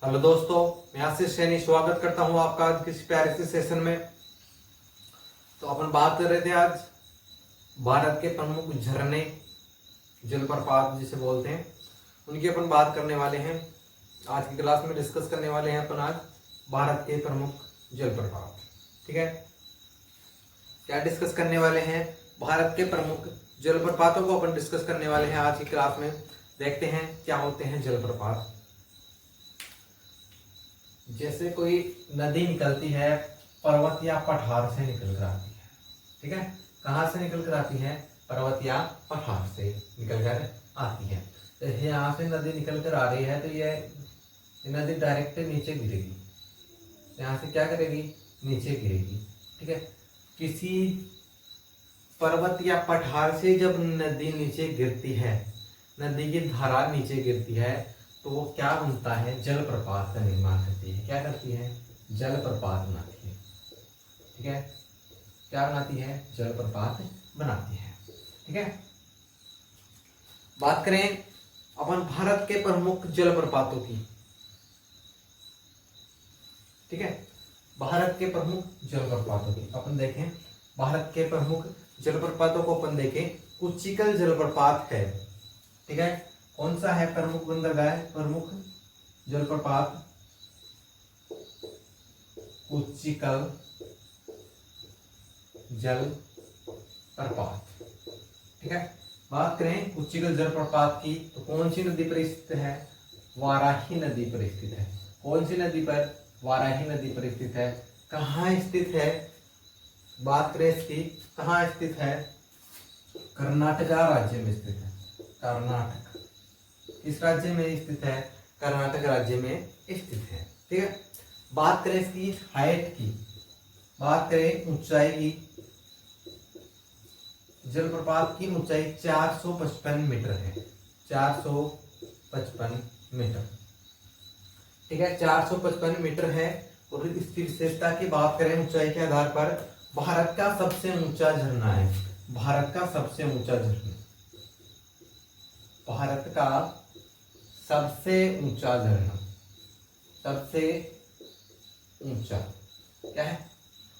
Hello दोस्तों, मैं आशीष सैनी स्वागत करता हूं आपका आज किसी प्यारे से सेशन में। तो अपन बात कर रहे थे आज भारत के प्रमुख झरने, जलप्रपात जिसे बोलते हैं, उनकी अपन बात करने वाले हैं। आज की क्लास में डिस्कस करने वाले हैं अपन आज भारत के प्रमुख जलप्रपात। ठीक है, क्या डिस्कस करने वाले हैं? भारत के प्रमुख जलप्रपातों को अपन डिस्कस करने वाले हैं आज की क्लास में। देखते हैं क्या होते हैं जलप्रपात। जैसे कोई नदी निकलती है पर्वत या पठार से निकल कर आती है। ठीक है, कहाँ से निकल कर आती है? पर्वत या पठार से निकल कर आती है। तो यहाँ से नदी निकल कर आ रही है तो ये नदी डायरेक्ट नीचे गिरेगी। यहाँ से क्या करेगी? नीचे गिरेगी। ठीक है, किसी पर्वत या पठार से जब नदी नीचे गिरती है, नदी की धारा नीचे गिरती है, तो वो क्या बनता है? जलप्रपात का निर्माण करती है। क्या करती है? जलप्रपात बनाती है। ठीक है, क्या बनाती है? जलप्रपात बनाती है। ठीक है, बात करें अपन भारत के प्रमुख जलप्रपातों की। ठीक है, भारत के प्रमुख जलप्रपातों की अपन देखें। भारत के प्रमुख जलप्रपातों को अपन देखें। कुचिकल जलप्रपात है। ठीक है, कौन सा है? प्रमुख बंदरगाह प्रमुख जलप्रपात कुचिकल जलप्रपात। ठीक है, बात करें कुचिकल जलप्रपात की तो कौन सी नदी पर स्थित है? वाराही नदी पर स्थित है। कौन सी नदी पर? वाराही नदी पर स्थित है। कहाँ स्थित है? बात करें इसकी, कहाँ स्थित है? कर्नाटका राज्य में स्थित है। कर्नाटक किस राज्य में स्थित है? कर्नाटक राज्य में स्थित है। ठीक है, बात करें इसकी हाइट की, बात करें ऊंचाई की। जलप्रपात की ऊंचाई 455 मीटर है। 455 मीटर। ठीक है, 455 मीटर है। और इसकी विशेषता की बात करें ऊंचाई के आधार पर, भारत का सबसे ऊंचा झरना है। भारत का सबसे ऊंचा झरना, भारत का सबसे ऊंचा झरना, सबसे ऊंचा क्या है?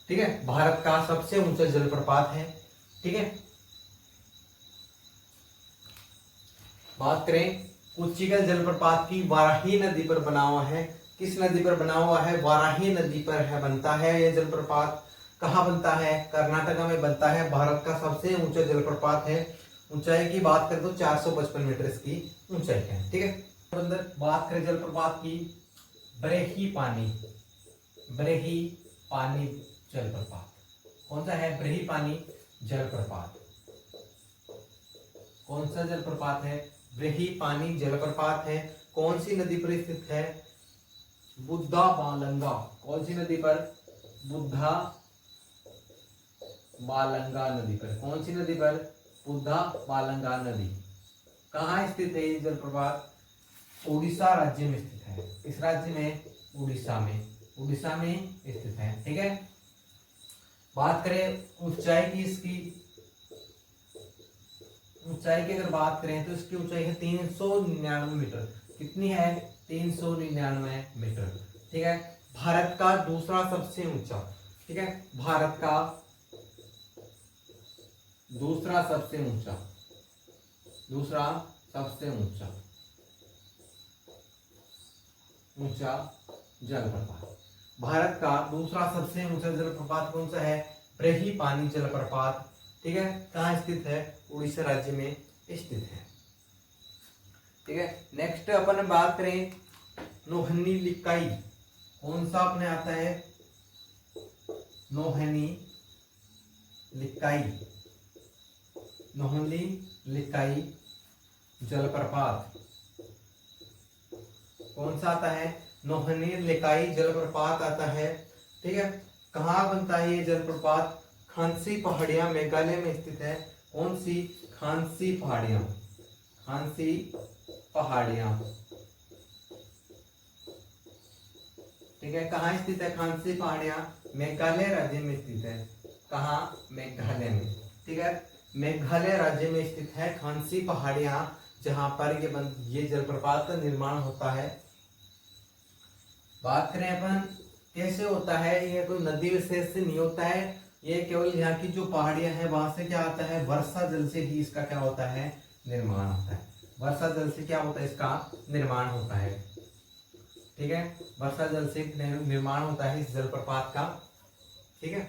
ठीक है, भारत का सबसे ऊंचा जलप्रपात है। ठीक है, बात करें कुचिकल जलप्रपात की, वाराही नदी पर बना हुआ है। किस नदी पर बना हुआ है? वाराही नदी पर है, बनता है यह जलप्रपात। कहाँ बनता है? कर्नाटका में बनता है। भारत का सबसे ऊंचा जलप्रपात है। ऊंचाई की बात करें तो 455 मीटर इसकी ऊंचाई है। ठीक है, अंदर बात करें जलप्रपात की, ब्रेही पानी, ब्रेही पानी जलप्रपात। कौन सा है? ब्रेही पानी जलप्रपात। कौन सा जलप्रपात है? ब्रेही पानी जलप्रपात है। कौन सी नदी पर स्थित है? बुद्धा बालंगा। कौन सी नदी पर? बुद्धा बालंगा नदी पर। कौन सी नदी पर? बुद्धा बालंगा नदी। कहाँ स्थित है ये जलप्रपात? उड़ीसा राज्य में स्थित है। इस राज्य में? उड़ीसा में, उड़ीसा में स्थित है। ठीक है, बात करें ऊंचाई की, इसकी ऊंचाई की अगर बात करें तो इसकी ऊंचाई है 399 मीटर। कितनी है? 399 मीटर। ठीक है, भारत का दूसरा सबसे ऊंचा, ठीक है, भारत का दूसरा सबसे ऊंचा, दूसरा सबसे ऊंचा ऊंचा जलप्रपात। भारत का दूसरा सबसे ऊंचा जलप्रपात कौन सा है? ब्रेही पानी जलप्रपात। ठीक है, कहाँ स्थित है? उड़ीसा राज्य में स्थित है। ठीक है, नेक्स्ट अपन बात करें नोहनी लिकाई। कौन सा अपने आता है? नोहनी लिकाई, नोहनी लिकाई जलप्रपात। कौन सा आता है? नोहनी लिकाई जलप्रपात आता है। ठीक है, कहाँ बनता है ये जलप्रपात? खांसी पहाड़ियां मेघालय में स्थित है। कौन सी? खांसी पहाड़ियां, खांसी पहाड़ियां। ठीक है, कहाँ स्थित है खांसी पहाड़ियां? मेघालय राज्य में स्थित है। कहाँ? मेघालय में। ठीक है, मेघालय राज्य में स्थित है खांसी पहाड़ियां, जहां पर ये जलप्रपात का निर्माण होता है। बात करें अपन कैसे होता है, ये कोई नदी विशेष से नहीं होता है, ये केवल यहाँ की जो पहाड़ियां हैं वहां से क्या आता है, वर्षा जल से ही इसका क्या होता है, निर्माण होता है। वर्षा जल से क्या होता है, इसका निर्माण होता है। ठीक है, वर्षा जल से निर्माण होता है इस जलप्रपात का। ठीक है,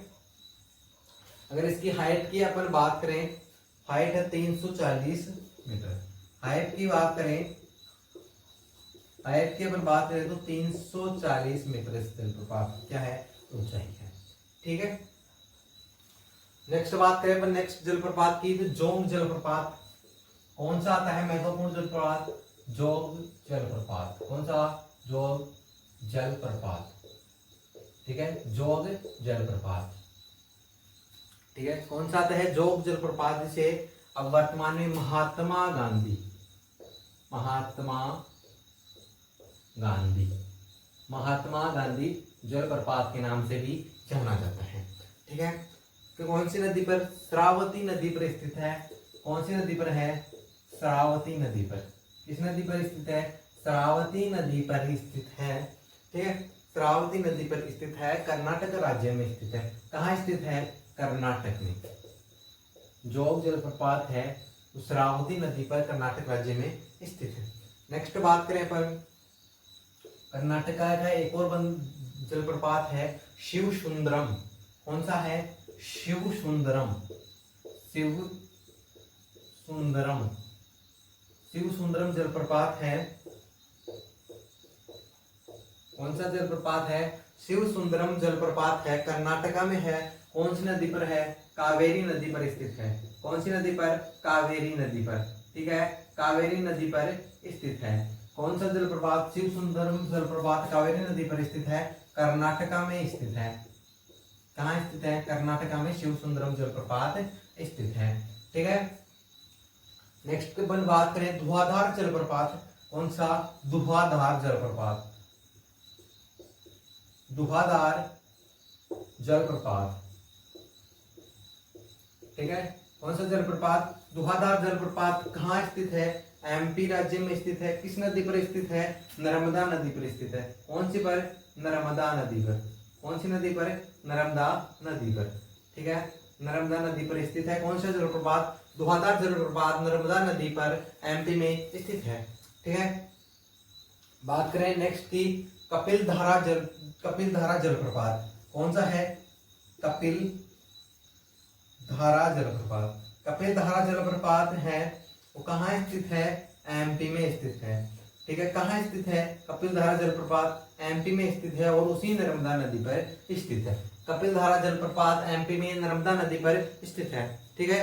अगर इसकी हाइट की अपन बात करें, हाइट है 340 मीटर। हाइट की बात करें, हाइट की अपन बात करें तो 340 मीटर इस जलप्रपात क्या है, ऊंचाई है। ठीक है, नेक्स्ट बात करें अपन नेक्स्ट जलप्रपात की, तो जोंग जलप्रपात। कौन सा आता है महत्वपूर्ण जलप्रपात, जोग जलप्रपात। कौन सा, जोग जलप्रपात। ठीक है, जोग जलप्रपात। ठीक है, कौन सा आता है, जोग जलप्रपात, जिसे अब वर्तमान में महात्मा गांधी, महात्मा गांधी, महात्मा गांधी जलप्रपात के नाम से भी जाना जाता है। ठीक है, तो कौन सी नदी पर, श्रावती नदी पर स्थित है। कौन सी नदी पर है, श्रावती नदी पर। किस नदी पर स्थित है, श्रावती नदी पर स्थित है। ठीक है, श्रावती नदी पर स्थित है, कर्नाटक राज्य में स्थित है। कहाँ स्थित है, कर्नाटक में। जोग जलप्रपात है तो श्रावती नदी पर कर्नाटक राज्य में स्थित है। नेक्स्ट बात करें अपन कर्नाटक का एक और जलप्रपात है शिव सुंदरम। कौन सा है, शिव सुंदरम, शिव सुंदरम, शिव सुंदरम जलप्रपात है। कौन सा जलप्रपात है, शिव सुंदरम जलप्रपात है, कर्नाटका में है। कौन सी नदी पर है, कावेरी नदी पर स्थित है। कौन सी नदी पर, कावेरी नदी पर। ठीक है, कावेरी नदी पर स्थित है। कौन सा जलप्रपात, शिव सुंदरम जलप्रपात कावेरी नदी पर स्थित है, कर्नाटका में स्थित है। कहाँ स्थित है, कर्नाटका में शिव सुंदरम जलप्रपात स्थित है। ठीक है, नेक्स्ट अपन बात करें धुआंधार जलप्रपात। कौन सा, धुआंधार जलप्रपात, धुआंधार जलप्रपात। ठीक है, कौन सा जलप्रपात, धुआंधार जलप्रपात कहाँ स्थित है, एमपी राज्य में स्थित है। किस नदी पर स्थित है, नर्मदा नदी पर स्थित है। कौन सी पर, नर्मदा नदी पर। कौन सी नदी पर, नर्मदा नदी पर। ठीक है, नर्मदा नदी पर स्थित है। कौन सा जलप्रपात, धुआंधार जलप्रपात नर्मदा नदी पर एमपी में स्थित है। ठीक है, बात करें नेक्स्ट की कपिल धारा जलप्रपात। कौन सा है, कपिल धारा जलप्रपात। कपिल धारा जलप्रपात है वो कहाँ स्थित है, एमपी में स्थित है। ठीक है, कहाँ स्थित है, कपिल धारा जलप्रपात एमपी में स्थित है और उसी नर्मदा नदी पर स्थित है। कपिल धारा जलप्रपात एमपी में नर्मदा नदी पर स्थित है। ठीक है,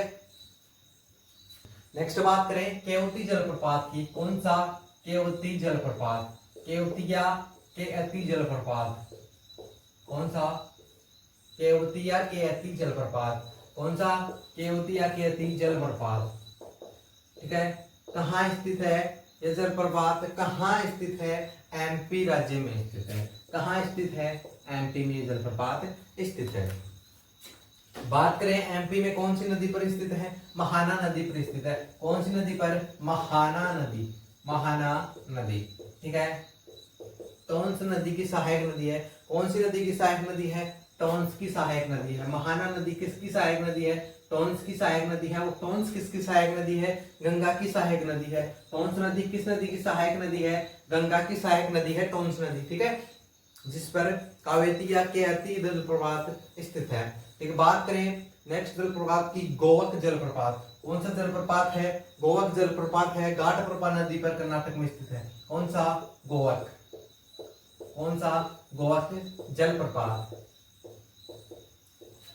नेक्स्ट बात करें केवती जलप्रपात की। कौन सा, केवती जलप्रपात, केवतिया केअती जलप्रपात। कौन सा, केवतिया केअती जलप्रपात। कौन सा, केवतिया केअती जलप्रपात। ठीक है, कहाँ स्थित है यह जलप्रपात, कहाँ स्थित है, एमपी राज्य में स्थित है। कहाँ स्थित है, एमपी में जलप्रपात स्थित है। बात करें एमपी में कौन सी नदी पर स्थित है, महाना नदी पर स्थित है। कौन सी नदी पर, महाना नदी, महाना नदी। ठीक है, टोंस नदी की सहायक नदी है। कौन सी नदी की सहायक नदी है, टोंस की सहायक नदी है। महाना नदी किसकी सहायक नदी है, टोंस की सहायक नदी है। वो टोंस किसकी सहायक नदी है, गंगा की सहायक नदी है। टोंस नदी किस नदी की सहायक नदी है, गंगा की सहायक नदी है टोंस नदी। ठीक है, जिस पर कावेतिया केअती जलप्रपात स्थित है। ठीक है, बात करें नेक्स्ट जलप्रपात की, गोवक जलप्रपात। कौन सा जलप्रपात है, गोवक जलप्रपात है, घाटप्रभा नदी पर कर्नाटक में स्थित है। कौन सा, गोवक। कौन सा, गोवक जलप्रपात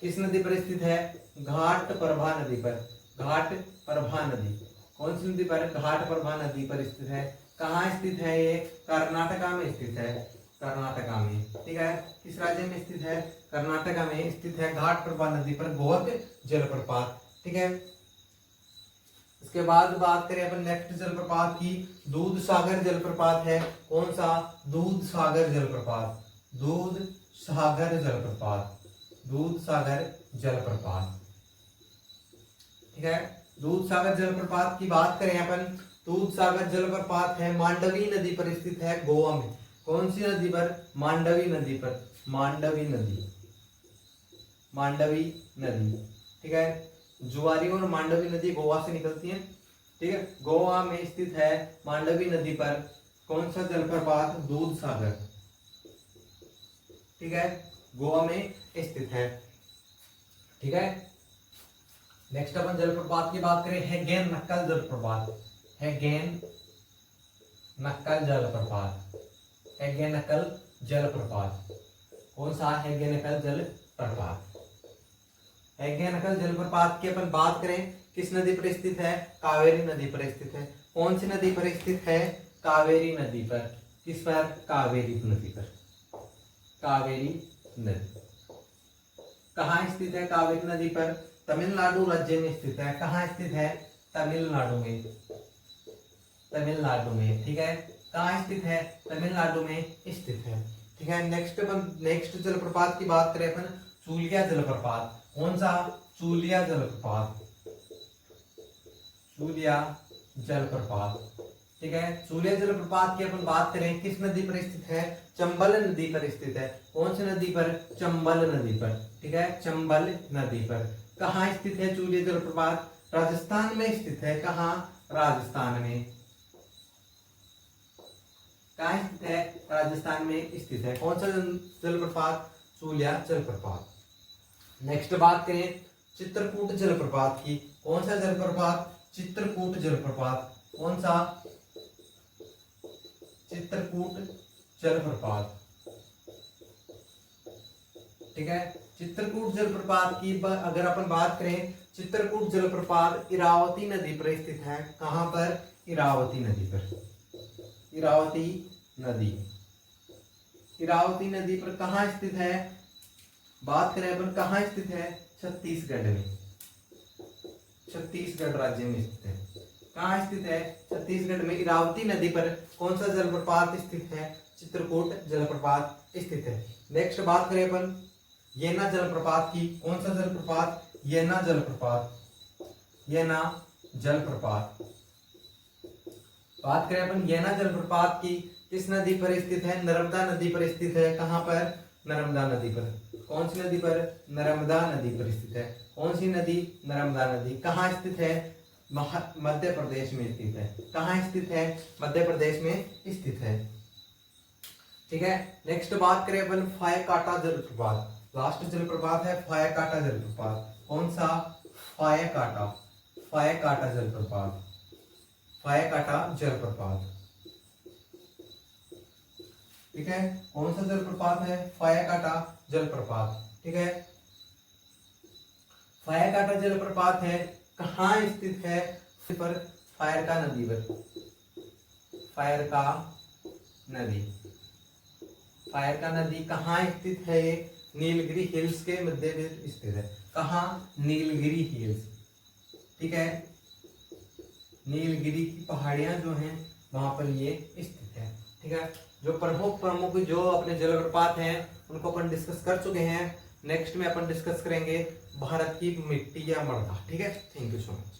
किस नदी पर स्थित है, घाटप्रभा नदी पर। घाटप्रभा नदी कौन सी नदी पर, घाटप्रभा नदी पर स्थित है। कहाँ स्थित है ये, कर्नाटका में स्थित है। कर्नाटका में। ठीक है, किस राज्य में स्थित है, कर्नाटका में स्थित है, घाटप्रभा नदी पर गोवक जलप्रपात। ठीक है, इसके बाद बात करें अपन नेक्स्ट जलप्रपात की, दूध सागर जलप्रपात है। कौन सा, दूध सागर जलप्रपात। दूध सागर जलप्रपात, दूध सागर जलप्रपात। ठीक है, दूध सागर जलप्रपात की बात करें अपन, दूध सागर जलप्रपात है, मांडवी नदी पर स्थित है, गोवा में। कौन सी नदी पर? मांडवी नदी पर। मांडवी नदी, मांडवी नदी, ठीक है। जुआरी और मांडवी नदी गोवा से निकलती है, ठीक है। गोवा में स्थित है मांडवी नदी पर कौन सा जलप्रपात? दूध सागर, ठीक है, गोवा में स्थित है, ठीक है। नेक्स्ट अपन जलप्रपात की बात करें, हैगेन नक्कल जलप्रपात। हैगेन नक्कल जलप्रपात, हैगेन नक्कल जलप्रपात, कौन सा? हैगेन नक्कल जलप्रपात। हैगेन नक्कल जलप्रपात की अपन बात करें, किस नदी पर स्थित है? कावेरी नदी पर स्थित है। कौन सी नदी पर स्थित है? कावेरी नदी पर। किस पर? कावेरी नदी पर। कावेरी नदी कहाँ स्थित है? कावेरी नदी पर तमिलनाडु राज्य में स्थित है। कहाँ स्थित है? तमिलनाडु में, तमिलनाडु में, ठीक है। कहाँ स्थित है? तमिलनाडु में स्थित है, ठीक है। नेक्स्ट जलप्रपात की बात करें अपन, चूलिया जलप्रपात। कौन सा? चूलिया जलप्रपात, चूलिया जलप्रपात, ठीक है। चूलिया जलप्रपात की अपन बात करें, किस नदी पर स्थित है? चंबल नदी पर स्थित है। कौन सी नदी पर? चंबल नदी पर, ठीक है, चंबल नदी पर। कहाँ स्थित है चूलिया जलप्रपात? राजस्थान में स्थित है। कहाँ? राजस्थान में। कहाँ स्थित है? राजस्थान में स्थित है। कौन सा जलप्रपात? चूलिया जलप्रपात। नेक्स्ट बात करें चित्रकूट जलप्रपात की। कौन सा जलप्रपात? चित्रकूट जलप्रपात। कौन सा? चित्रकूट जलप्रपात, ठीक है। चित्रकूट जलप्रपात की अगर अपन बात करें, चित्रकूट जलप्रपात इरावती नदी पर स्थित है। कहां पर? इरावती नदी पर। इरावती नदी, इरावती नदी पर कहां स्थित है? बात करें अपन कहां स्थित है? छत्तीसगढ़ में, छत्तीसगढ़ राज्य में स्थित है। कहाँ स्थित है? छत्तीसगढ़ में। इरावती नदी पर कौन सा जलप्रपात स्थित है? चित्रकूट जलप्रपात स्थित है। नेक्स्ट बात करें अपन येना जलप्रपात की। कौन सा जलप्रपात? येना जलप्रपात, येना जलप्रपात। बात करें अपन येना जलप्रपात की, किस नदी पर स्थित है? नर्मदा नदी पर स्थित है। कहां पर? नर्मदा नदी पर। कौन सी नदी पर? नर्मदा नदी पर स्थित है। कौन सी नदी? नर्मदा नदी। कहाँ स्थित है? मध्य प्रदेश में स्थित है। कहाँ स्थित है? मध्य प्रदेश में स्थित है, ठीक है। नेक्स्ट बात करें अपन फायकाटा जलप्रपात। लास्ट जलप्रपात है फायकाटा जलप्रपात। कौन सा? फायकाटा, फायकाटा जलप्रपात, फायकाटा जलप्रपात, ठीक है। कौन सा जलप्रपात है? फायकाटा जलप्रपात, ठीक है। फायकाटा जलप्रपात है, कहाँ स्थित है? पर फायरका नदी पर, फायरका नदी, फायरका नदी कहाँ स्थित है? नीलगिरी हिल्स के मध्य में स्थित है। कहाँ? नीलगिरी हिल्स, ठीक है। नीलगिरी की पहाड़ियां जो हैं वहां पर ये स्थित है, ठीक है। जो प्रमुख जो अपने जलप्रपात हैं उनको अपन डिस्कस कर चुके हैं। नेक्स्ट में अपन डिस्कस करेंगे भारत की मिट्टी या मृदा, ठीक है। Thank you so much.